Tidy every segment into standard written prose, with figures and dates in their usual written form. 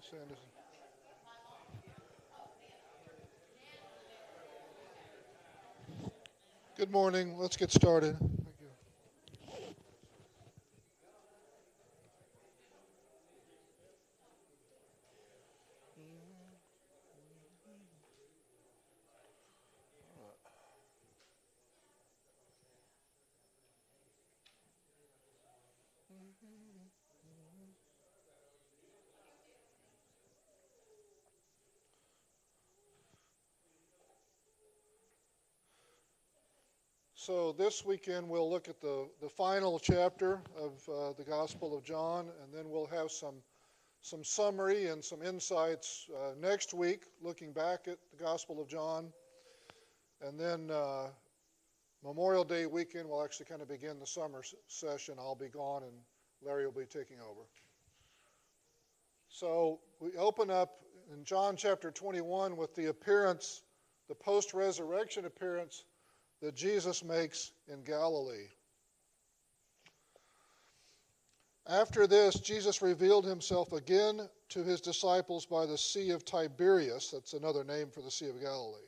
Sanderson. Good morning. Let's get started. Thank you. So this weekend we'll look at the final chapter of the Gospel of John, and then we'll have some summary and some insights next week, looking back at the Gospel of John, and then Memorial Day weekend we'll actually kind of begin the summer session. I'll be gone, and Larry will be taking over. So we open up in John chapter 21 with the appearance, the post-resurrection appearance that Jesus makes in Galilee. After this, Jesus revealed himself again to his disciples by the Sea of Tiberias. That's another name for the Sea of Galilee.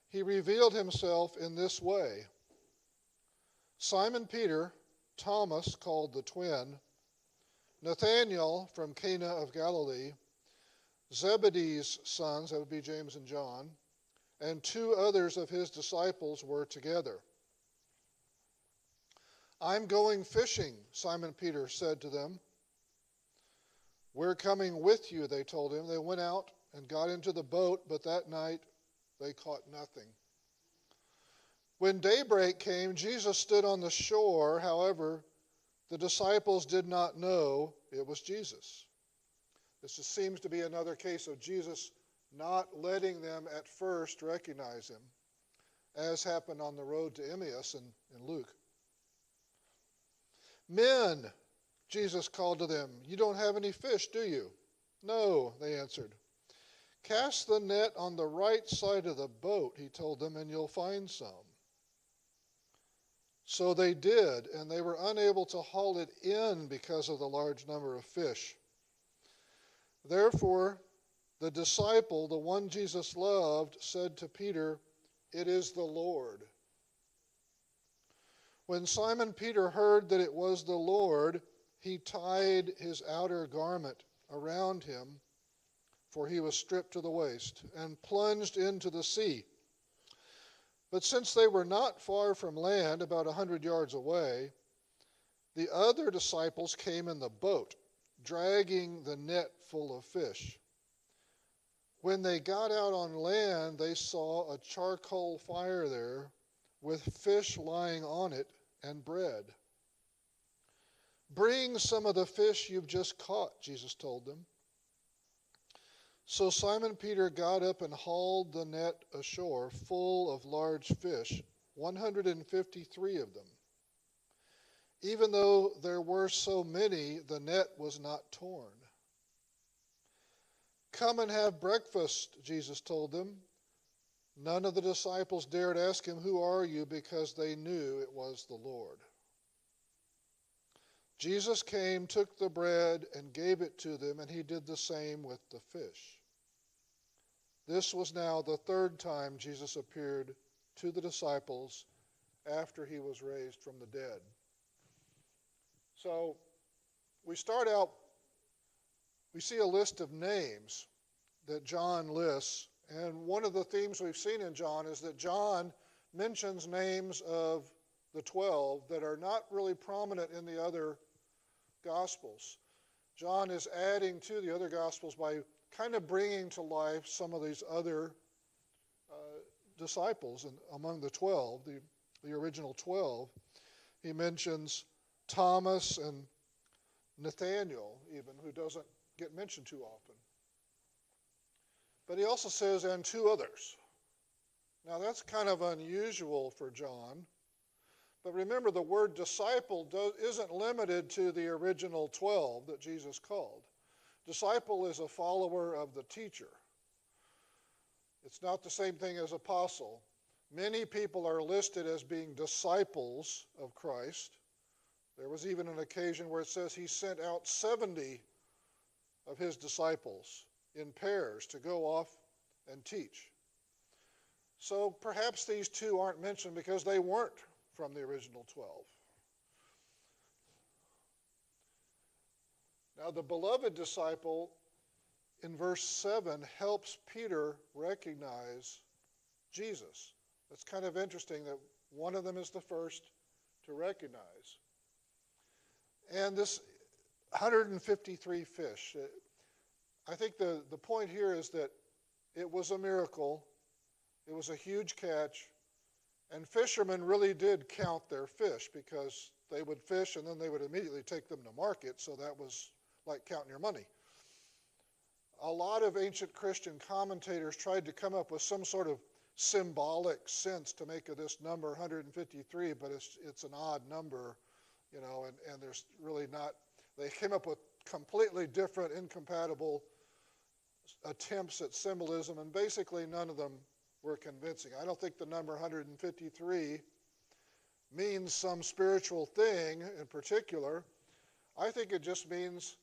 He revealed himself in this way. Simon Peter, Thomas called the twin, Nathanael from Cana of Galilee, Zebedee's sons, that would be James and John, and two others of his disciples were together. I'm going fishing, Simon Peter said to them. We're coming with you, they told him. They went out and got into the boat, but that night they caught nothing. When daybreak came, Jesus stood on the shore. However, the disciples did not know it was Jesus. This seems to be another case of Jesus not letting them at first recognize him, as happened on the road to Emmaus in Luke. Men, Jesus called to them, you don't have any fish, do you? No, they answered. Cast the net on the right side of the boat, he told them, and you'll find some. So they did, and they were unable to haul it in because of the large number of fish. Therefore, the disciple, the one Jesus loved, said to Peter, it is the Lord. When Simon Peter heard that it was the Lord, he tied his outer garment around him, for he was stripped to the waist, and plunged into the sea. But since they were not far from land, about 100 yards away, the other disciples came in the boat, dragging the net full of fish. When they got out on land, they saw a charcoal fire there with fish lying on it and bread. Bring some of the fish you've just caught, Jesus told them. So Simon Peter got up and hauled the net ashore full of large fish, 153 of them. Even though there were so many, the net was not torn. Come and have breakfast, Jesus told them. None of the disciples dared ask him, who are you? Because they knew it was the Lord. Jesus came, took the bread, and gave it to them, and he did the same with the fish. This was now the third time Jesus appeared to the disciples after he was raised from the dead. So we start out, we see a list of names that John lists, and one of the themes we've seen in John is that John mentions names of the 12 that are not really prominent in the other Gospels. John is adding to the other Gospels by kind of bringing to life some of these other disciples. And among the 12, the original 12, he mentions Thomas and Nathanael, even, who doesn't get mentioned too often. But he also says, and two others. Now that's kind of unusual for John. But remember, the word disciple isn't limited to the original 12 that Jesus called. Disciple is a follower of the teacher. It's not the same thing as apostle. Many people are listed as being disciples of Christ. There was even an occasion where it says he sent out 70 of his disciples in pairs to go off and teach. So perhaps these two aren't mentioned because they weren't from the original 12. Now, the beloved disciple in verse 7 helps Peter recognize Jesus. It's kind of interesting that one of them is the first to recognize. And this 153 fish, I think the point here is that it was a miracle. It was a huge catch. And fishermen really did count their fish because they would fish and then they would immediately take them to market, so that was like counting your money. A lot of ancient Christian commentators tried to come up with some sort of symbolic sense to make of this number 153, but it's an odd number, and there's really not, they came up with completely different, incompatible attempts at symbolism, and basically none of them were convincing. I don't think the number 153 means some spiritual thing in particular. I think it just means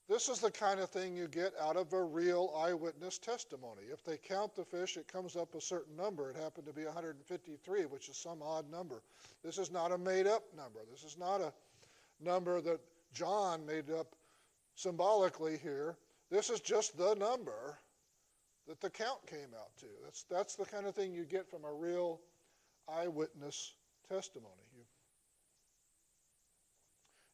this is the kind of thing you get out of a real eyewitness testimony. If they count the fish, it comes up a certain number. It happened to be 153, which is some odd number. This is not a made-up number. This is not a number that John made up symbolically here. This is just the number that the count came out to. That's the kind of thing you get from a real eyewitness testimony.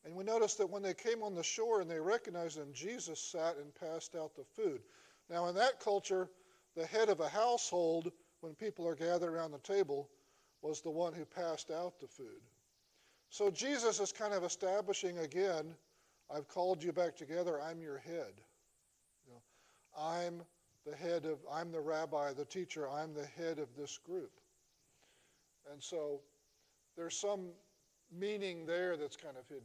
And we notice that when they came on the shore and they recognized him, Jesus sat and passed out the food. Now, in that culture, the head of a household, when people are gathered around the table, was the one who passed out the food. So Jesus is kind of establishing again, I've called you back together, I'm your head. I'm the rabbi, the teacher, I'm the head of this group. And so there's some meaning there that's kind of hidden.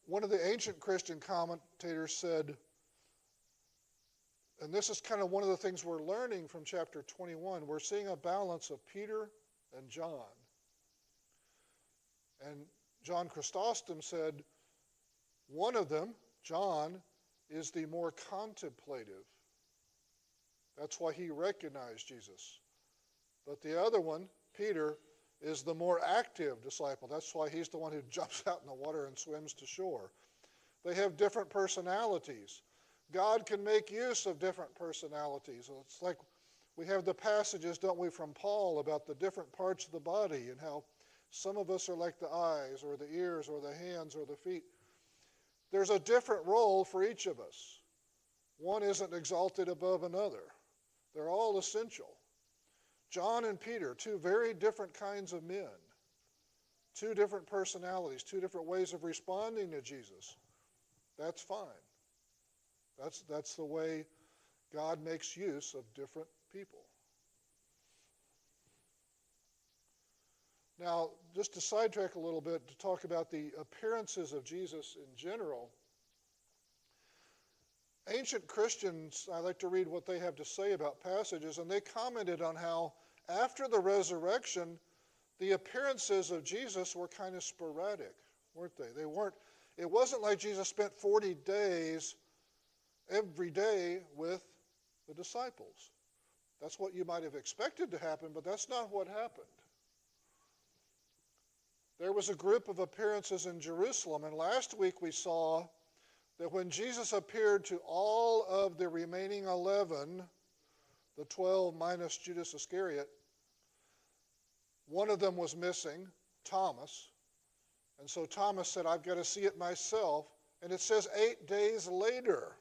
One of the ancient Christian commentators said, and this is kind of one of the things we're learning from chapter 21, we're seeing a balance of Peter and John. And John Chrysostom said, one of them, John, is the more contemplative. That's why he recognized Jesus. But the other one, Peter, is the more active disciple. That's why he's the one who jumps out in the water and swims to shore. They have different personalities. God can make use of different personalities. It's like we have the passages, don't we, from Paul about the different parts of the body and how some of us are like the eyes or the ears or the hands or the feet. There's a different role for each of us. One isn't exalted above another. They're all essential. John and Peter, two very different kinds of men, two different personalities, two different ways of responding to Jesus. That's fine. That's the way God makes use of different people. Now, just to sidetrack a little bit to talk about the appearances of Jesus in general, ancient Christians, I like to read what they have to say about passages, and they commented on how after the resurrection, the appearances of Jesus were kind of sporadic, weren't they? It wasn't like Jesus spent 40 days every day with the disciples. That's what you might have expected to happen, but that's not what happened. There was a group of appearances in Jerusalem, and last week we saw that when Jesus appeared to all of the remaining 11, the 12 minus Judas Iscariot, one of them was missing, Thomas. And so Thomas said, I've got to see it myself. And it says 8 days later,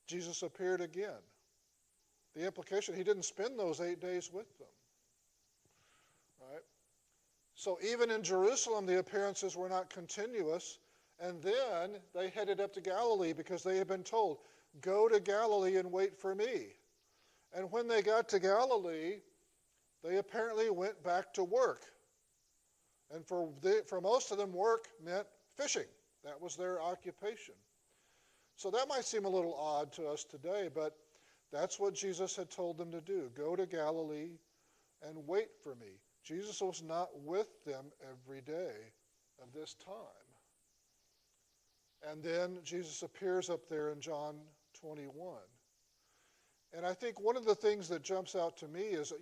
Jesus appeared again. The implication, he didn't spend those 8 days with them. Right? So even in Jerusalem, the appearances were not continuous. And then they headed up to Galilee because they had been told, go to Galilee and wait for me. And when they got to Galilee, they apparently went back to work. And for most of them, work meant fishing. That was their occupation. So that might seem a little odd to us today, but that's what Jesus had told them to do. Go to Galilee and wait for me. Jesus was not with them every day of this time. And then Jesus appears up there in John 21. And I think one of the things that jumps out to me is,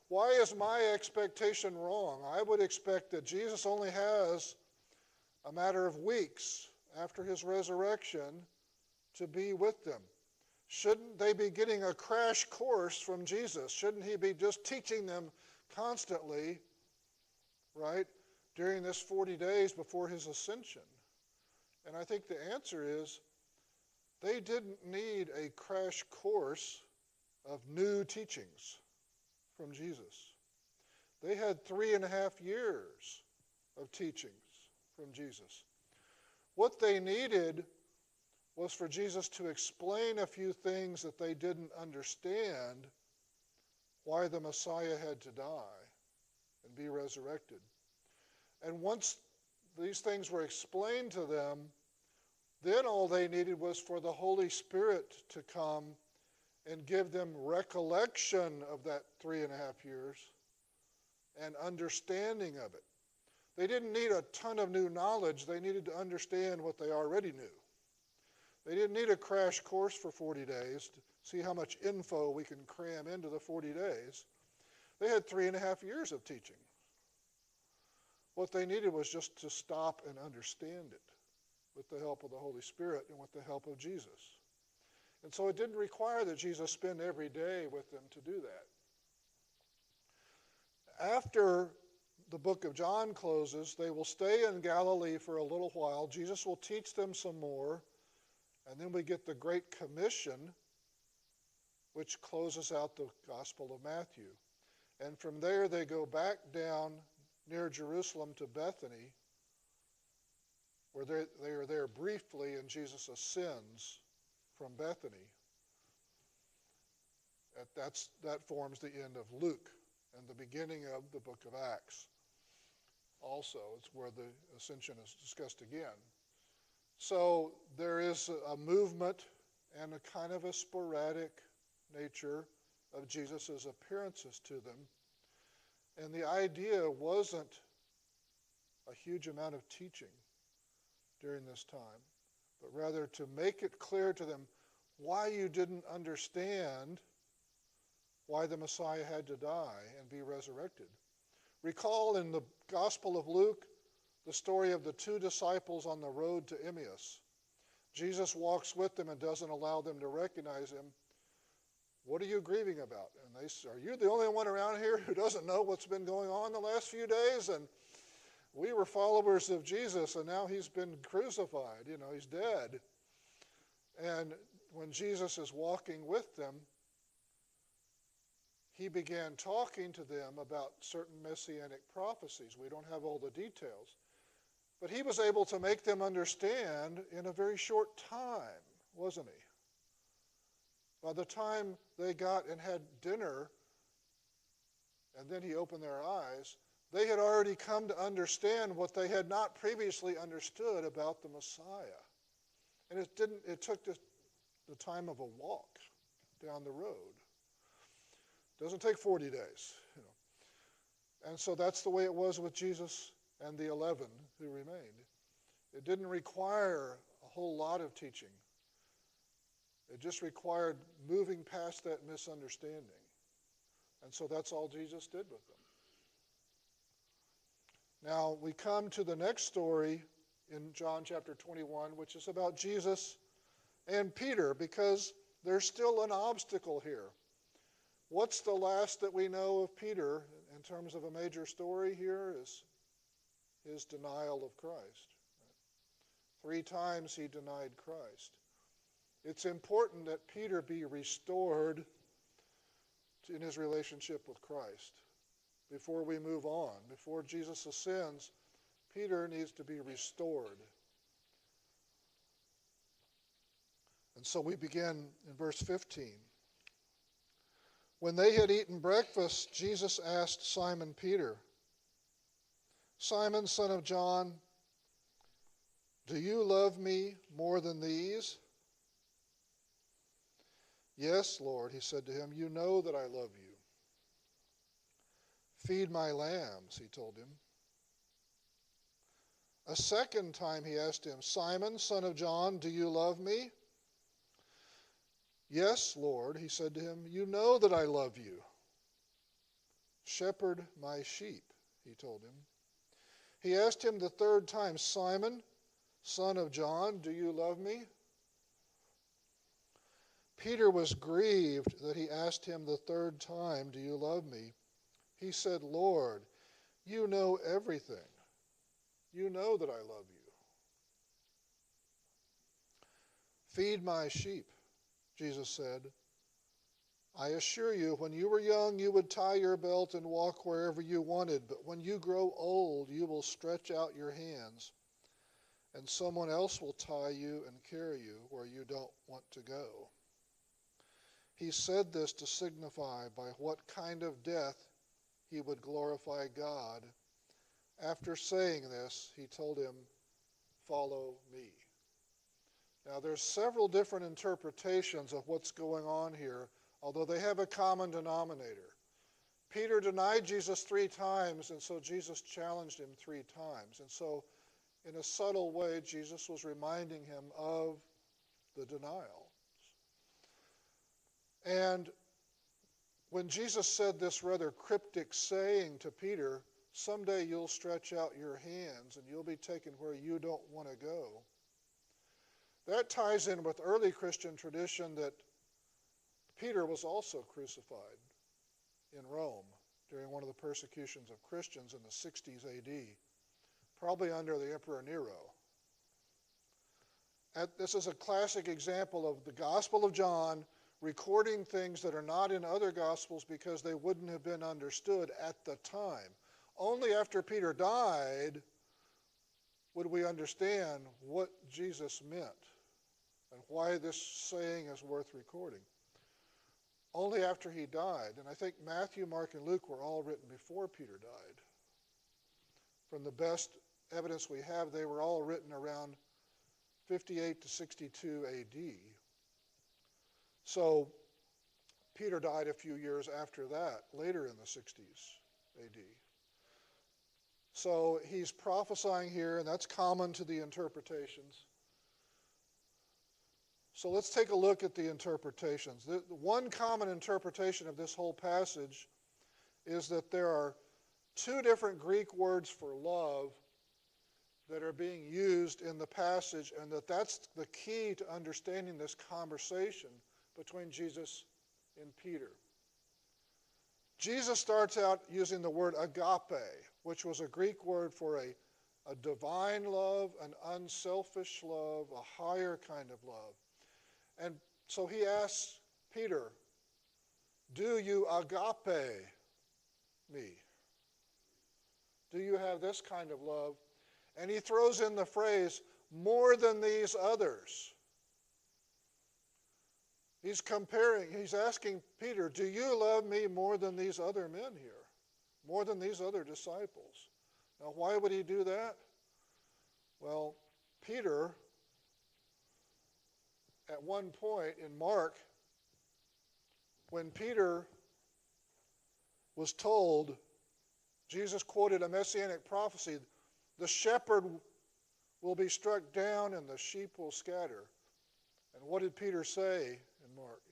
why is my expectation wrong? I would expect that Jesus only has a matter of weeks after his resurrection to be with them. Shouldn't they be getting a crash course from Jesus? Shouldn't he be just teaching them constantly, right, during this 40 days before his ascension? And I think the answer is they didn't need a crash course of new teachings from Jesus. They had 3.5 years of teachings from Jesus. What they needed was for Jesus to explain a few things that they didn't understand, why the Messiah had to die and be resurrected. And once these things were explained to them, then all they needed was for the Holy Spirit to come and give them recollection of that 3.5 years and understanding of it. They didn't need a ton of new knowledge. They needed to understand what they already knew. They didn't need a crash course for 40 days to see how much info we can cram into the 40 days. They had 3.5 years of teaching. What they needed was just to stop and understand it with the help of the Holy Spirit and with the help of Jesus. And so it didn't require that Jesus spend every day with them to do that. After the book of John closes, they will stay in Galilee for a little while. Jesus will teach them some more. And then we get the Great Commission, which closes out the Gospel of Matthew. And from there they go back down near Jerusalem to Bethany, where they are there briefly, and Jesus ascends from Bethany. That forms the end of Luke and the beginning of the book of Acts. Also, it's where the ascension is discussed again. So there is a movement and a kind of a sporadic nature of Jesus' appearances to them. And the idea wasn't a huge amount of teaching during this time, but rather to make it clear to them why you didn't understand why the Messiah had to die and be resurrected. Recall in the Gospel of Luke the story of the 2 disciples on the road to Emmaus. Jesus walks with them and doesn't allow them to recognize him. What are you grieving about? And they say, are you the only one around here who doesn't know what's been going on the last few days? And we were followers of Jesus, and now he's been crucified. He's dead. And when Jesus is walking with them, he began talking to them about certain messianic prophecies. We don't have all the details. But he was able to make them understand in a very short time, wasn't he? By the time they got and had dinner, and then he opened their eyes, they had already come to understand what they had not previously understood about the Messiah. And it took the time of a walk down the road. It doesn't take 40 days. And so that's the way it was with Jesus and the 11 who remained. It didn't require a whole lot of teaching. It just required moving past that misunderstanding. And so that's all Jesus did with them. Now we come to the next story in John chapter 21, which is about Jesus and Peter, because there's still an obstacle here. What's the last that we know of Peter in terms of a major story here is his denial of Christ. 3 times he denied Christ. It's important that Peter be restored in his relationship with Christ. Before we move on, before Jesus ascends, Peter needs to be restored. And so we begin in verse 15. When they had eaten breakfast, Jesus asked Simon Peter, Simon, son of John, do you love me more than these? Yes, Lord, he said to him, you know that I love you. Feed my lambs, he told him. A second time he asked him, Simon, son of John, do you love me? Yes, Lord, he said to him, you know that I love you. Shepherd my sheep, he told him. He asked him the third time, Simon, son of John, do you love me? Peter was grieved that he asked him the third time, do you love me? He said, Lord, you know everything. You know that I love you. Feed my sheep, Jesus said. I assure you, when you were young, you would tie your belt and walk wherever you wanted, but when you grow old, you will stretch out your hands, and someone else will tie you and carry you where you don't want to go. He said this to signify by what kind of death he would glorify God. After saying this, he told him, follow me. Now, there's several different interpretations of what's going on here, although they have a common denominator. Peter denied Jesus 3 times, and so Jesus challenged him 3 times. And so, in a subtle way, Jesus was reminding him of the denial. And when Jesus said this rather cryptic saying to Peter, someday you'll stretch out your hands and you'll be taken where you don't want to go, that ties in with early Christian tradition that Peter was also crucified in Rome during one of the persecutions of Christians in the 60s AD, probably under the Emperor Nero. This is a classic example of the Gospel of John recording things that are not in other Gospels because they wouldn't have been understood at the time. Only after Peter died would we understand what Jesus meant and why this saying is worth recording. Only after he died. And I think Matthew, Mark, and Luke were all written before Peter died. From the best evidence we have, they were all written around 58 to 62 AD. So Peter died a few years after that, later in the 60s AD. So he's prophesying here, and that's common to the interpretations. So let's take a look at the interpretations. The one common interpretation of this whole passage is that there are 2 different Greek words for love that are being used in the passage, and that's the key to understanding this conversation between Jesus and Peter. Jesus starts out using the word agape, which was a Greek word for a divine love, an unselfish love, a higher kind of love. And so he asks Peter, do you agape me? Do you have this kind of love? And he throws in the phrase, more than these others. He's asking Peter, do you love me more than these other men here? More than these other disciples? Now, why would he do that? Well, Peter, at one point in Mark, when Peter was told, Jesus quoted a messianic prophecy, the shepherd will be struck down and the sheep will scatter. And what did Peter say in Mark?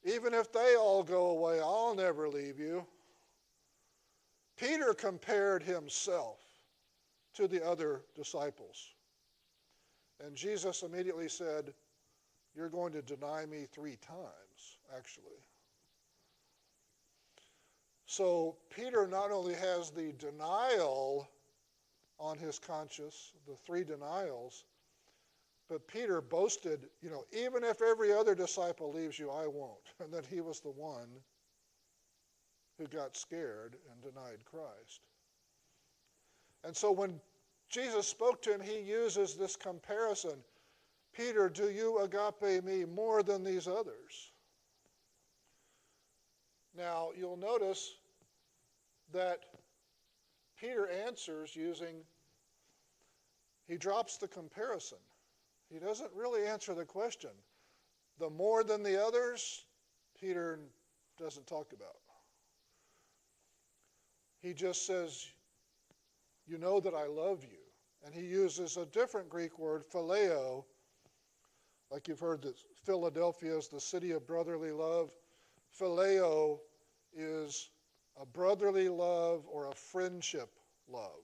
Even if they all go away, I'll never leave you. Peter compared himself to the other disciples. And Jesus immediately said, you're going to deny me 3 times, actually. So Peter not only has the denial on his conscience, the 3 denials, but Peter boasted, even if every other disciple leaves you, I won't. And that he was the one who got scared and denied Christ. And so when Jesus spoke to him, he uses this comparison. Peter, do you agape me more than these others? Now, you'll notice that Peter answers he drops the comparison. He doesn't really answer the question. The more than the others, Peter doesn't talk about. He just says, you know that I love you. And he uses a different Greek word, phileo, like you've heard that Philadelphia is the city of brotherly love. Phileo is a brotherly love or a friendship love.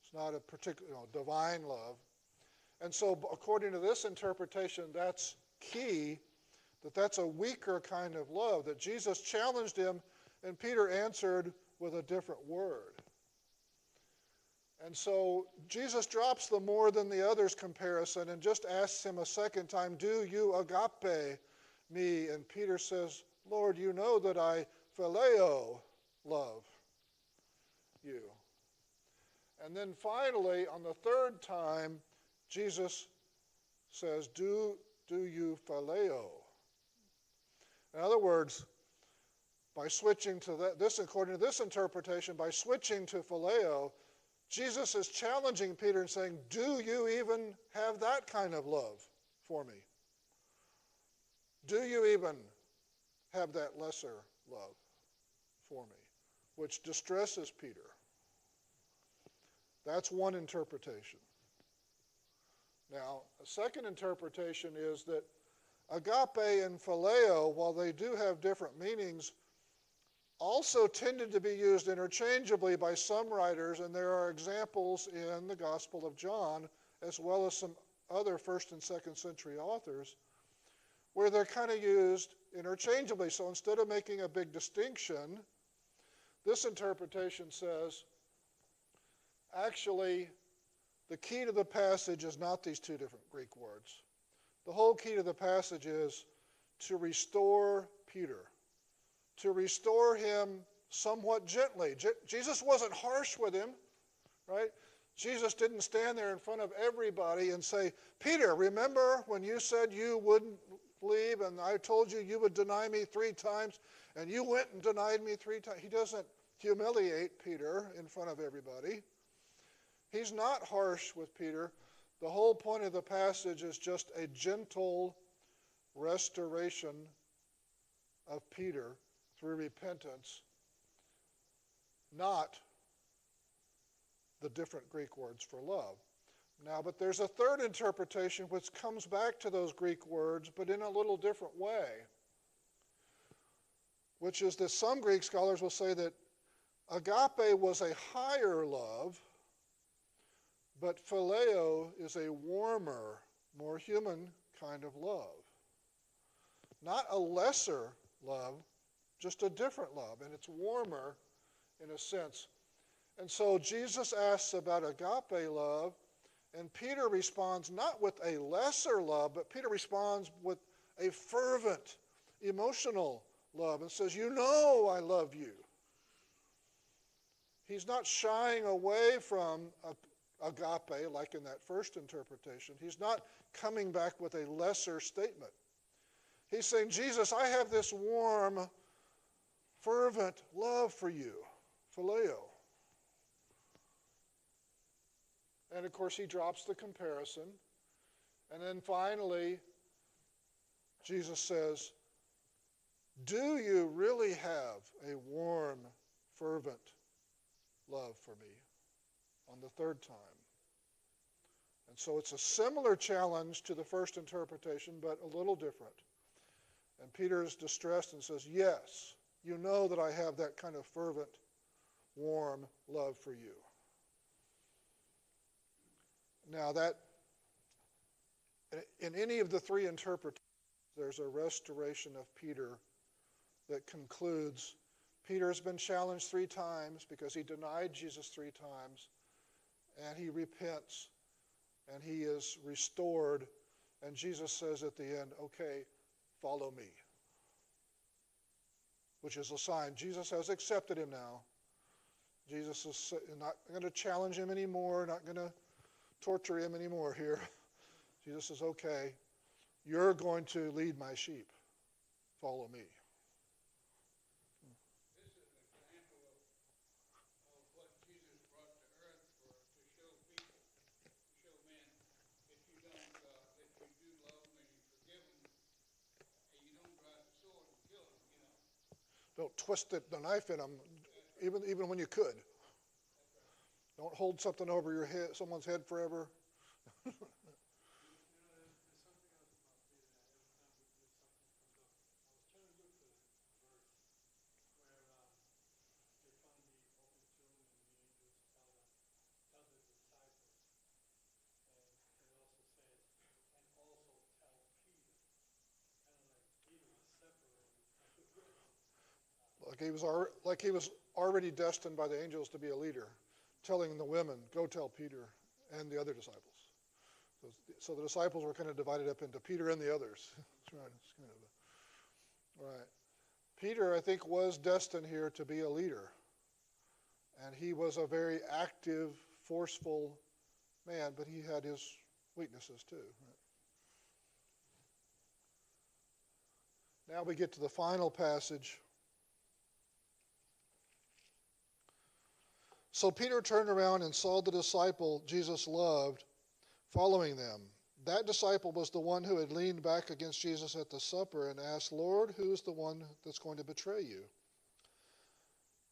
It's not a particular, divine love. And so according to this interpretation, that's key, that's a weaker kind of love, that Jesus challenged him and Peter answered with a different word. And so Jesus drops the more than the others comparison and just asks him a second time, do you agape me? And Peter says, Lord, you know that I phileo love you. And then finally, on the third time, Jesus says, do you phileo? In other words, by switching to this, according to this interpretation, by switching to phileo, Jesus is challenging Peter and saying, do you even have that kind of love for me? Do you even have that lesser love for me? Which distresses Peter. That's one interpretation. Now, a second interpretation is that agape and phileo, while they do have different meanings, also tended to be used interchangeably by some writers, and there are examples in the Gospel of John, as well as some other 1st and 2nd century authors, where they're kind of used interchangeably. So instead of making a big distinction, this interpretation says, actually, the key to the passage is not these two different Greek words. The whole key to the passage is to restore Peter, to restore him somewhat gently. Jesus wasn't harsh with him, right? Jesus didn't stand there in front of everybody and say, Peter, remember when you said you wouldn't believe and I told you would deny me 3 times and you went and denied me 3 times? He doesn't humiliate Peter in front of everybody. He's not harsh with Peter. The whole point of the passage is just a gentle restoration of Peter through repentance, not the different Greek words for love. Now, but there's a third interpretation which comes back to those Greek words, but in a little different way, which is that some Greek scholars will say that agape was a higher love, but phileo is a warmer, more human kind of love. Not a lesser love, just a different love, and it's warmer in a sense. And so Jesus asks about agape love, and Peter responds not with a lesser love, but Peter responds with a fervent, emotional love and says, you know I love you. He's not shying away from agape like in that first interpretation. He's not coming back with a lesser statement. He's saying, Jesus, I have this warm, fervent love for you, phileo. And of course, he drops the comparison. And then finally, Jesus says, do you really have a warm, fervent love for me? On the third time. And so it's a similar challenge to the first interpretation, but a little different. And Peter is distressed and says, yes, you know that I have that kind of fervent, warm love for you. Now that, in any of the 3 interpretations, there's a restoration of Peter that concludes, Peter has been challenged 3 times because he denied Jesus 3 times, and he repents, and he is restored, and Jesus says at the end, okay, follow me. Which is a sign. Jesus has accepted him now. Jesus is not going to challenge him anymore, not going to torture him anymore here. Jesus says, okay, you're going to lead my sheep. Follow me. Don't twist the knife in them, even when you could. Don't hold something over your head, someone's head forever. Like he was already destined by the angels to be a leader, telling the women, go tell Peter and the other disciples. So the disciples were kind of divided up into Peter and the others. That's right. It's kind of right. Peter, I think, was destined here to be a leader. And he was a very active, forceful man, but he had his weaknesses too. Right? Now we get to the final passage. So Peter turned around and saw the disciple Jesus loved following them. That disciple was the one who had leaned back against Jesus at the supper and asked, Lord, who's the one that's going to betray you?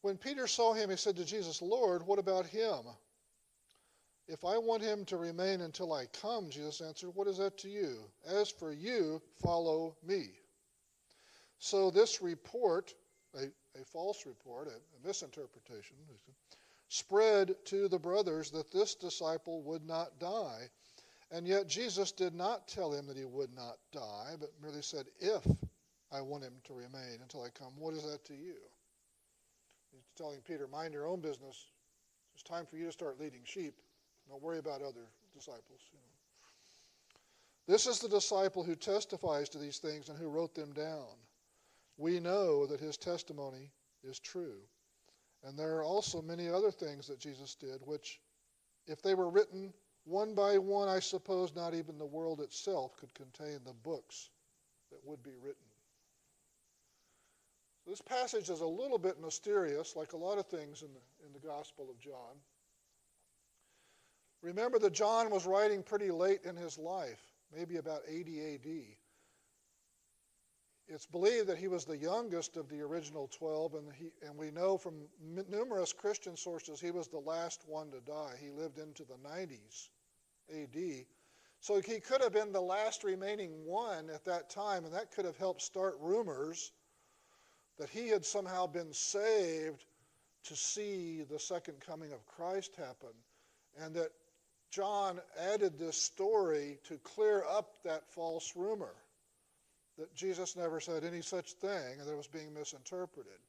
When Peter saw him, he said to Jesus, Lord, what about him? If I want him to remain until I come, Jesus answered, what is that to you? As for you, follow me. So this report, a false report, a misinterpretation, spread to the brothers that this disciple would not die. And yet Jesus did not tell him that he would not die, but merely said, if I want him to remain until I come, what is that to you? He's telling Peter, mind your own business. It's time for you to start leading sheep. Don't worry about other disciples. This is the disciple who testifies to these things and who wrote them down. We know that his testimony is true. And there are also many other things that Jesus did, which, if they were written one by one, I suppose not even the world itself could contain the books that would be written. This passage is a little bit mysterious, like a lot of things in the Gospel of John. Remember that John was writing pretty late in his life, maybe about 80 A.D. It's believed that he was the youngest of the original 12, and we know from numerous Christian sources he was the last one to die. He lived into the 90s A.D. So he could have been the last remaining one at that time, and that could have helped start rumors that he had somehow been saved to see the second coming of Christ happen, and that John added this story to clear up that false rumor that Jesus never said any such thing and that it was being misinterpreted.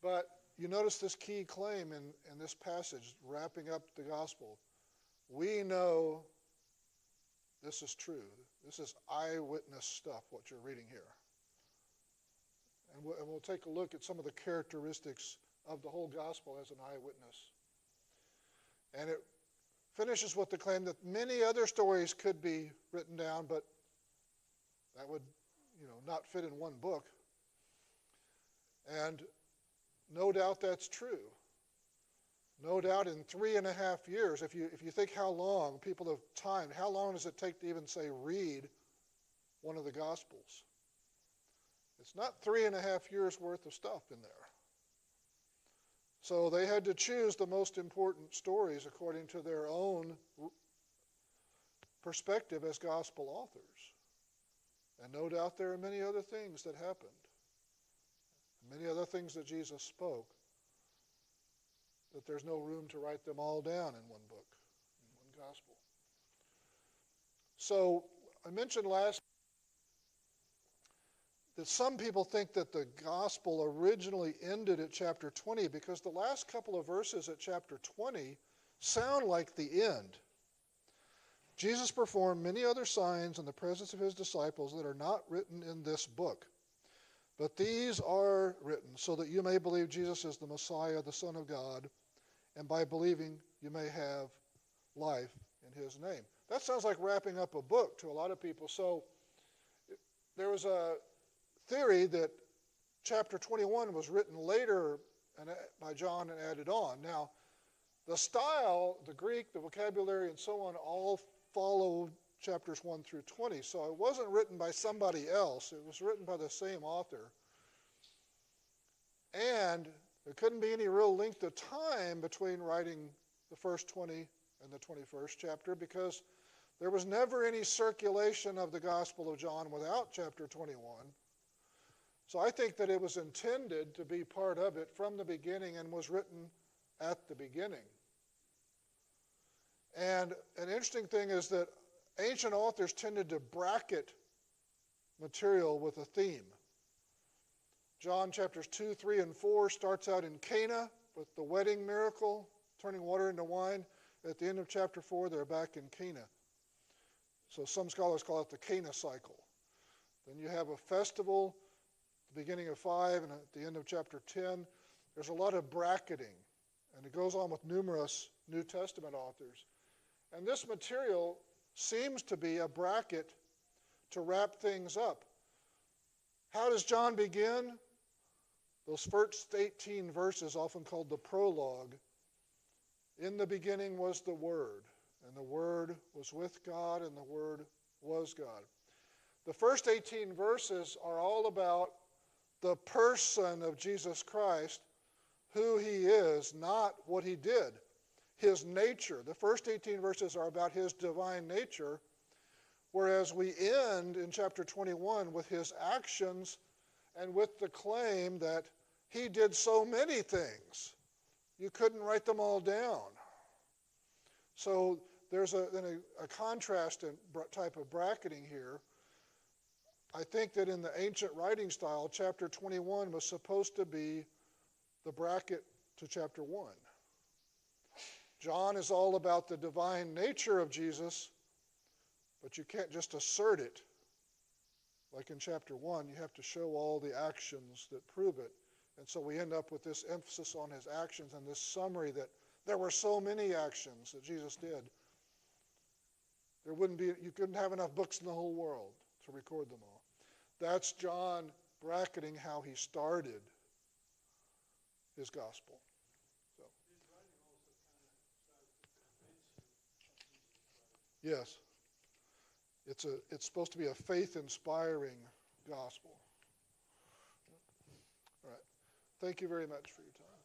But you notice this key claim in this passage, wrapping up the gospel. We know this is true. This is eyewitness stuff, what you're reading here. And we'll take a look at some of the characteristics of the whole gospel as an eyewitness. And it finishes with the claim that many other stories could be written down, but that would, not fit in one book. And no doubt that's true. No doubt in 3.5 years, if you think how long people have timed, how long does it take to even say read one of the Gospels? It's not 3.5 years worth of stuff in there. So they had to choose the most important stories according to their own perspective as gospel authors. And no doubt there are many other things that happened, many other things that Jesus spoke, that there's no room to write them all down in one book, in one gospel. So I mentioned last that some people think that the gospel originally ended at chapter 20 because the last couple of verses at chapter 20 sound like the end. Jesus performed many other signs in the presence of his disciples that are not written in this book. But these are written so that you may believe Jesus is the Messiah, the Son of God, and by believing you may have life in his name. That sounds like wrapping up a book to a lot of people. So there was a theory that chapter 21 was written later by John and added on. Now, the style, the Greek, the vocabulary, and so on all follow chapters 1 through 20. So it wasn't written by somebody else. It was written by the same author. And There couldn't be any real length of time between writing the first 20 and the 21st chapter because there was never any circulation of the Gospel of John without chapter 21. So I think that it was intended to be part of it from the beginning and was written at the beginning. And an interesting thing is that ancient authors tended to bracket material with a theme. John chapters 2, 3, and 4 starts out in Cana with the wedding miracle, turning water into wine. At the end of chapter 4, they're back in Cana. So some scholars call it the Cana cycle. Then you have a festival at the beginning of 5 and at the end of chapter 10. There's a lot of bracketing, and it goes on with numerous New Testament authors. And this material seems to be a bracket to wrap things up. How does John begin? Those first 18 verses, often called the prologue. In the beginning was the Word, and the Word was with God, and the Word was God. The first 18 verses are all about the person of Jesus Christ, who he is, not what he did. His nature. The first 18 verses are about his divine nature, whereas we end in chapter 21 with his actions and with the claim that he did so many things. You couldn't write them all down. So there's a contrast and type of bracketing here. I think that in the ancient writing style, chapter 21 was supposed to be the bracket to chapter 1. John is all about the divine nature of Jesus, but you can't just assert it like in chapter 1. You have to show all the actions that prove it. And so we end up with this emphasis on his actions and this summary that there were so many actions that Jesus did. You couldn't have enough books in the whole world to record them all. That's John bracketing how he started his gospel. Yes. It's supposed to be a faith-inspiring gospel. All right. Thank you very much for your time.